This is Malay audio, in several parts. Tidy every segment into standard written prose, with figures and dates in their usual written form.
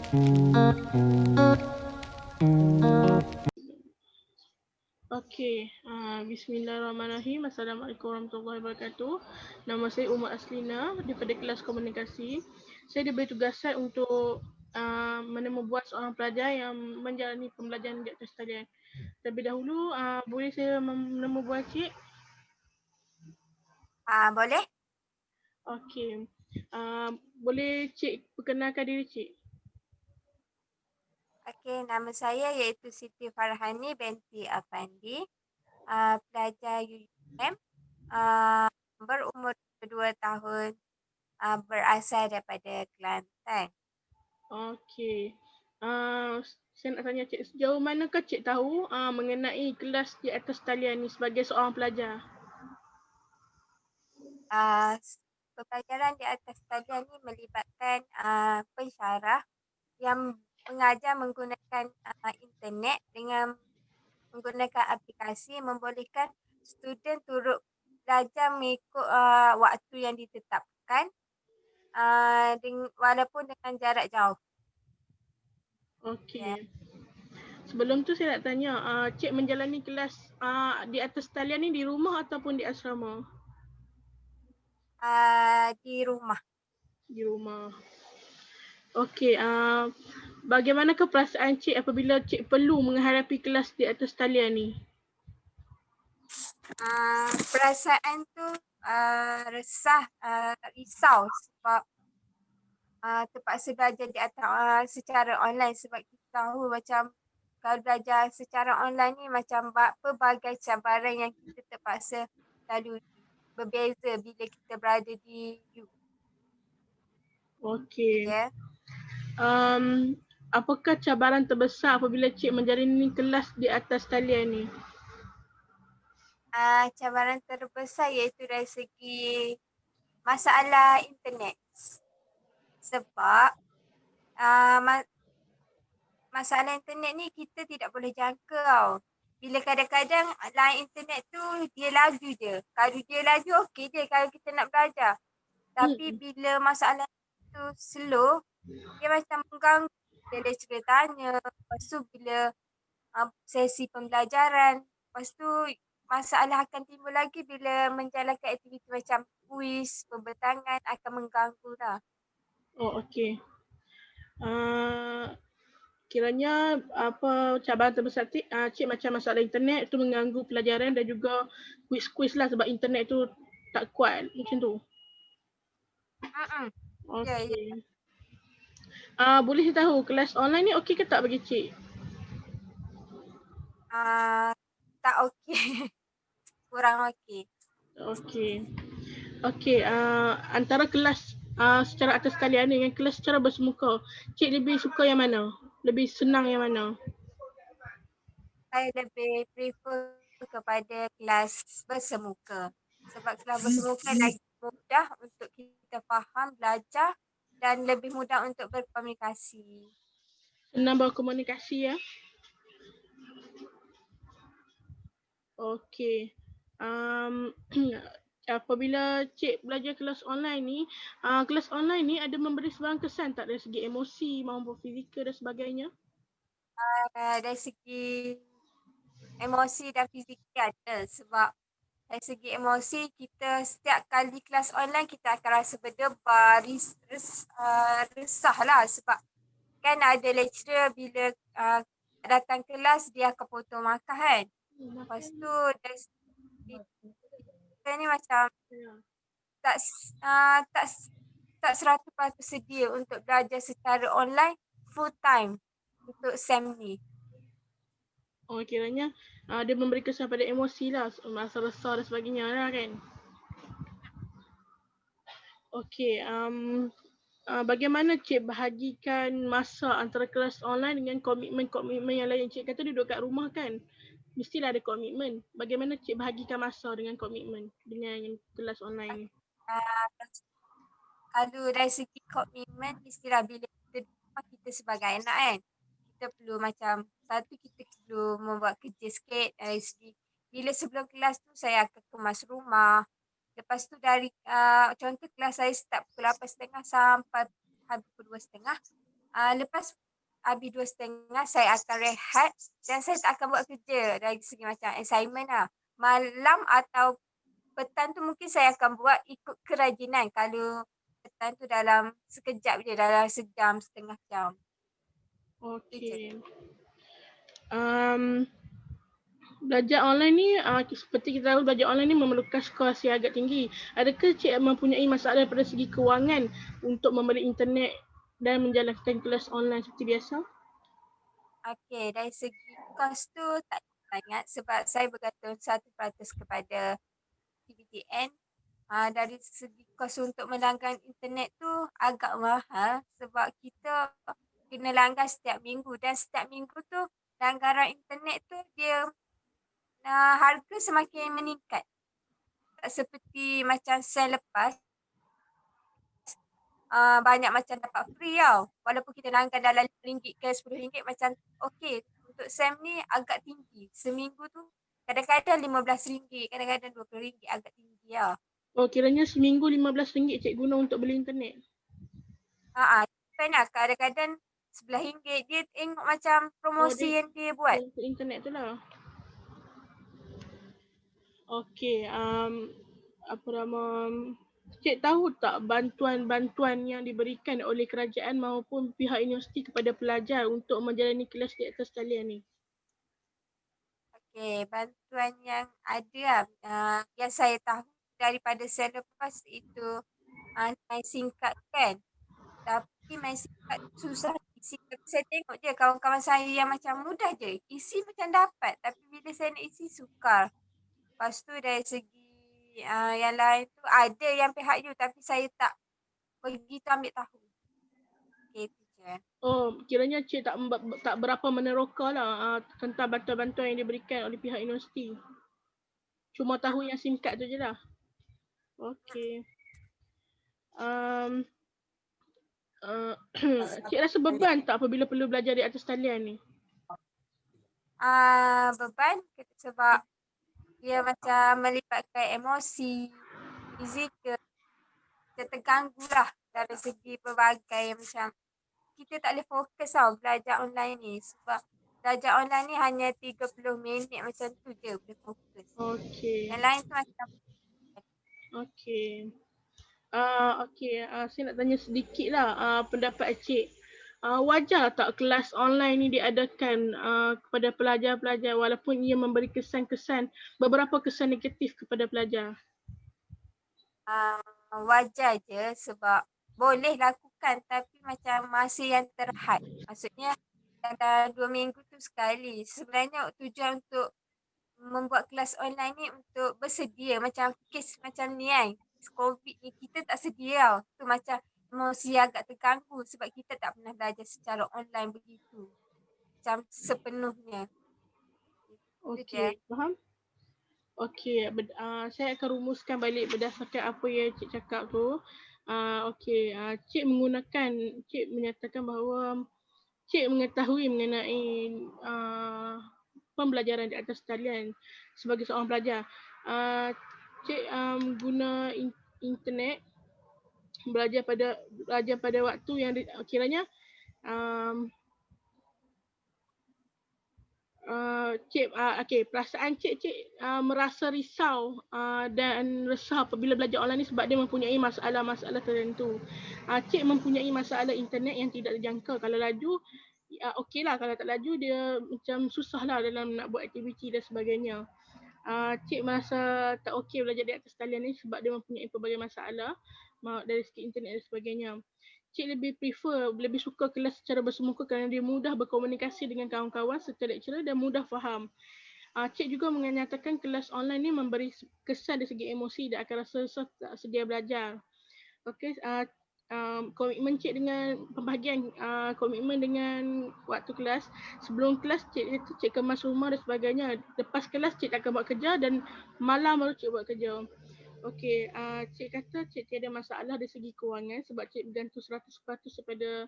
Okey, bismillahirrahmanirrahim. Assalamualaikum warahmatullahi wabarakatuh. Nama saya Umar Aslina daripada kelas komunikasi. Saya diberi tugasan untuk membuat seorang pelajar yang menjalani pembelajaran di atas talian. Terlebih dahulu, boleh saya membuat cik? Boleh? Okey. Boleh cik perkenalkan diri cik? Okey, nama saya iaitu Siti Farhani binti Afandi, pelajar UUM, berumur 22 tahun, berasal daripada Kelantan. Okey. Saya nak tanya cik, sejauh manakah cik tahu mengenai kelas di atas talian ni sebagai seorang pelajar? Pembelajaran di atas talian ini melibatkan pensyarah yang mengajar menggunakan internet dengan menggunakan aplikasi membolehkan student turut belajar mengikut waktu yang ditetapkan walaupun dengan jarak jauh. Okey. Ya. Sebelum tu saya nak tanya, cik menjalani kelas di atas talian ni di rumah ataupun di asrama? Di rumah. Di rumah. Okey, bagaimanakah perasaan cik apabila cik perlu menghadapi kelas di atas talian ni? Perasaan tu resah, risau sebab terpaksa belajar di atas secara online sebab kita tahu macam kalau belajar secara online ni macam pelbagai cabaran yang kita terpaksa lalui. Berbeza bila kita berada di Okey. ya. Apakah cabaran terbesar apabila cik menjalani kelas di atas talian ni? Cabaran terbesar iaitu dari segi masalah internet. Sebab masalah internet ni kita tidak boleh jangka tau. Bila kadang-kadang line internet tu dia laju je. Kalau dia laju okey je kalau kita nak belajar. Tapi bila masalah tu slow, dia macam mengganggu bila lecturer tanya. Lepas tu bila sesi pembelajaran. Lepas tu masalah akan timbul lagi bila menjalankan aktiviti macam kuis, pembentangan akan mengganggu lah. Oh, okey. Kiranya apa cabaran terbesar cik macam masalah internet tu mengganggu pelajaran dan juga kuis-kuis lah sebab internet tu tak kuat macam tu. Ya, ya. Okey. Boleh saya tahu kelas online ni okey ke tak bagi cik? Tak okey. Kurang okey. Okey. Okey, antara kelas secara atas talian ni dengan kelas secara bersemuka, cik lebih suka yang mana? Lebih senang yang mana? Saya lebih prefer kepada kelas bersemuka. Sebab kelas bersemuka lagi mudah untuk kita faham, belajar dan lebih mudah untuk berkomunikasi. Senang berkomunikasi ya? Okey. Apabila cik belajar kelas online ni ada memberi sebarang kesan tak dari segi emosi maupun fizikal dan sebagainya? Dari segi emosi dan fizikal ada sebab dari segi emosi kita setiap kali kelas online kita akan rasa berdebar, resah lah sebab kan ada lecturer bila datang kelas dia akan potong markah kan. Lepas tu dari segi kita ni macam tak tak tak 100% sedia untuk belajar secara online full time untuk SEM ni. Oh, kiranya dia memberi kesan pada emosi lah, masa resah dan sebagainya lah kan? Okey, bagaimana cik bahagikan masa antara kelas online dengan komitmen-komitmen yang lain? Cik kata duduk kat rumah kan? Mestilah ada komitmen. Bagaimana cik bahagikan masa dengan komitmen dengan kelas online ni? Uh, Kalau dari segi komitmen mestilah bila kita di rumah kita sebagai anak kan. Kita perlu macam satu kita perlu membuat kerja sikit dari segi bila sebelum kelas tu saya akan kemas rumah. Lepas tu dari contoh kelas saya start pukul 8.30 sampai habis pukul 2.30. Lepas habis 2.30 saya akan rehat dan saya tak akan buat kerja dari segi macam assignment lah. Malam atau petang tu mungkin saya akan buat ikut kerajinan. Kalau petang tu dalam sekejap je, dalam sejam, setengah jam. Tu je. Okey. Belajar online ni seperti kita tahu belajar online ni memerlukan skor yang agak tinggi. Adakah cik mempunyai masalah daripada segi kewangan untuk membeli internet dan menjalankan kelas online seperti biasa? Okey, dari segi kos tu tak sangat sebab saya bergantung 100% kepada PTN. Dari segi kos untuk melanggan internet tu agak mahal sebab kita kena langgan setiap minggu dan setiap minggu tu langgaran internet tu dia harga semakin meningkat. Tak seperti macam sen lepas, banyak macam dapat free tau. Walaupun kita langgan dalam RM5 ke RM10 macam okey. Untuk sen ni agak tinggi. Seminggu tu kadang-kadang RM15, kadang-kadang RM20 agak tinggi lah. Oh, kiranya seminggu RM15 cik guna untuk beli internet? Depend lah. Kadang-kadang RM11 dia tengok macam promosi yang dia buat. Untuk internet tu lah. Okey, apa nama, cik tahu tak bantuan-bantuan yang diberikan oleh kerajaan maupun pihak universiti kepada pelajar untuk menjalani kelas di atas talian ni? Okey, bantuan yang ada lah, yang saya tahu daripada sen lepas itu main singkat kan. Tapi main singkat susah isi. Tapi saya tengok je kawan-kawan saya yang macam mudah je. Isi macam dapat. Tapi bila saya nak isi sukar. Lepas tu dari segi yang lain tu ada yang pihak you tapi saya tak begitu ambil tahu. Okay, tu je. Oh, kiranya cik tak berapa meneroka lah tentang bantuan-bantuan yang diberikan oleh pihak universiti. Cuma tahu yang singkat tu je lah. Okey. Cik rasa beban tak apabila perlu belajar di atas talian ni? Beban sebab dia macam melibatkan emosi, fizikal, kita terganggu lah dari segi pelbagai macam kita tak boleh fokus tau belajar online ni sebab belajar online ni hanya 30 minit macam tu je boleh fokus. Okey. Yang lain tu macam Okey. Saya nak tanya sedikit lah pendapat cik. Wajar tak kelas online ni diadakan kepada pelajar-pelajar walaupun ia memberi kesan-kesan, beberapa kesan negatif kepada pelajar? wajar je sebab boleh lakukan tapi macam masa yang terhad. Maksudnya dalam 2 minggu tu sekali. Sebenarnya tujuan untuk membuat kelas online ni untuk bersedia macam kes macam ni kan. COVID ni kita tak sedia tau. Tu macam emosi agak terganggu sebab kita tak pernah belajar secara online begitu. Macam sepenuhnya. Okey, faham? Okey, saya akan rumuskan balik berdasarkan apa yang cik cakap tu. Cik menyatakan bahawa cik mengetahui mengenai pembelajaran di atas talian sebagai seorang pelajar. Cik guna internet belajar pada waktu yang kiranya perasaan cik merasa risau dan resah apabila belajar online ni sebab dia mempunyai masalah-masalah tertentu. Cik mempunyai masalah internet yang tidak dijangka. Kalau laju, okeylah. Kalau tak laju, dia macam susahlah dalam nak buat aktiviti dan sebagainya. Cik merasa tak okey belajar di atas talian ni sebab dia mempunyai pelbagai masalah dari segi internet dan sebagainya. Cik lebih suka kelas secara bersemuka kerana dia mudah berkomunikasi dengan kawan-kawan serta lecturer dan mudah faham. Cik juga menyatakan kelas online ni memberi kesan dari segi emosi dan akan rasa tak sedia belajar. Okey, komitmen cik dengan pembahagian komitmen dengan waktu kelas. Sebelum kelas cik kemas rumah dan sebagainya. Lepas kelas cik akan buat kerja dan malam baru cik buat kerja. Okey, cik kata cik tiada masalah dari segi kewangan sebab cik bergantung 100% kepada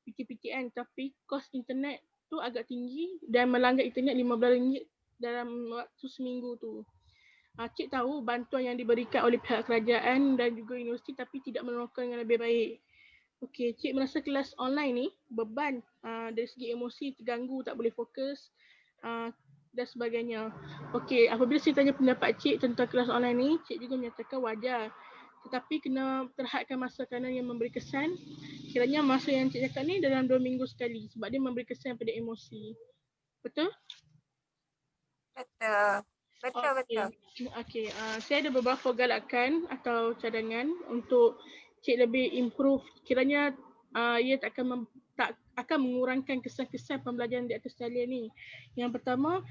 PTN tapi kos internet tu agak tinggi dan melanggar internet RM15 dalam waktu seminggu tu. Cik tahu bantuan yang diberikan oleh pihak kerajaan dan juga universiti tapi tidak meneroka dengan lebih baik. Okey, cik merasa kelas online ni beban dari segi emosi, terganggu, tak boleh fokus dan sebagainya. Okey, apabila saya tanya pendapat cik tentang kelas online ni, cik juga menyatakan wajar. Tetapi kena terhadkan masa kerana yang memberi kesan. Kiranya masa yang cik cakap ni dalam 2 minggu sekali sebab dia memberi kesan pada emosi. Betul? Betul. Betul, betul. Okey. Saya ada beberapa galakan atau cadangan untuk cik lebih improve. Kiranya ia tak akan mengurangkan kesan-kesan pembelajaran di atas talian ni. Yang pertama,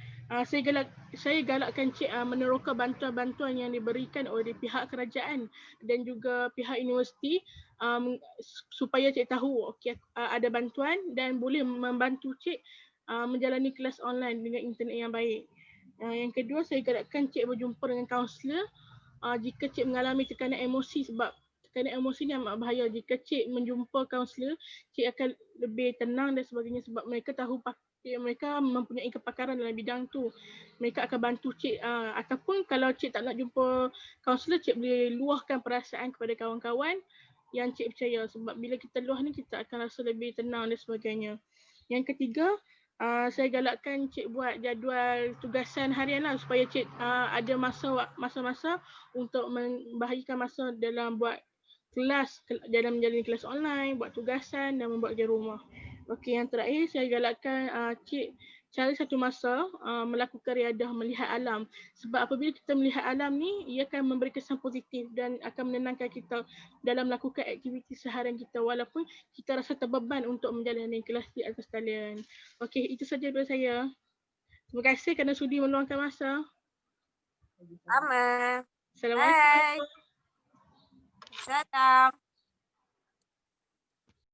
saya galakkan cik meneroka bantuan-bantuan yang diberikan oleh pihak kerajaan dan juga pihak universiti supaya cik tahu ada bantuan dan boleh membantu cik menjalani kelas online dengan internet yang baik. Yang kedua, saya galakkan cik berjumpa dengan kaunselor jika cik mengalami tekanan emosi sebab tekanan emosi ni amat bahaya. Jika cik menjumpa kaunselor, cik akan lebih tenang dan sebagainya sebab mereka tahu mereka mempunyai kepakaran dalam bidang tu. Mereka akan bantu cik ataupun kalau cik tak nak jumpa kaunselor, cik boleh luahkan perasaan kepada kawan-kawan yang cik percaya sebab bila kita luah ni kita akan rasa lebih tenang dan sebagainya. Yang ketiga, saya galakkan cik buat jadual tugasan harian lah supaya cik ada masa-masa untuk membahagikan masa dalam buat kelas, dalam menjalani kelas online, buat tugasan dan membuat kerja rumah. Okey, yang terakhir saya galakkan cik cari satu masa melakukan riadah melihat alam. Sebab apabila kita melihat alam ni, ia akan memberi kesan positif dan akan menenangkan kita dalam melakukan aktiviti seharian kita walaupun kita rasa terbeban untuk menjalani kelas di atas talian. Okey, itu saja daripada saya. Terima kasih kerana sudi meluangkan masa. Sama. Assalamualaikum. Bye. Salam.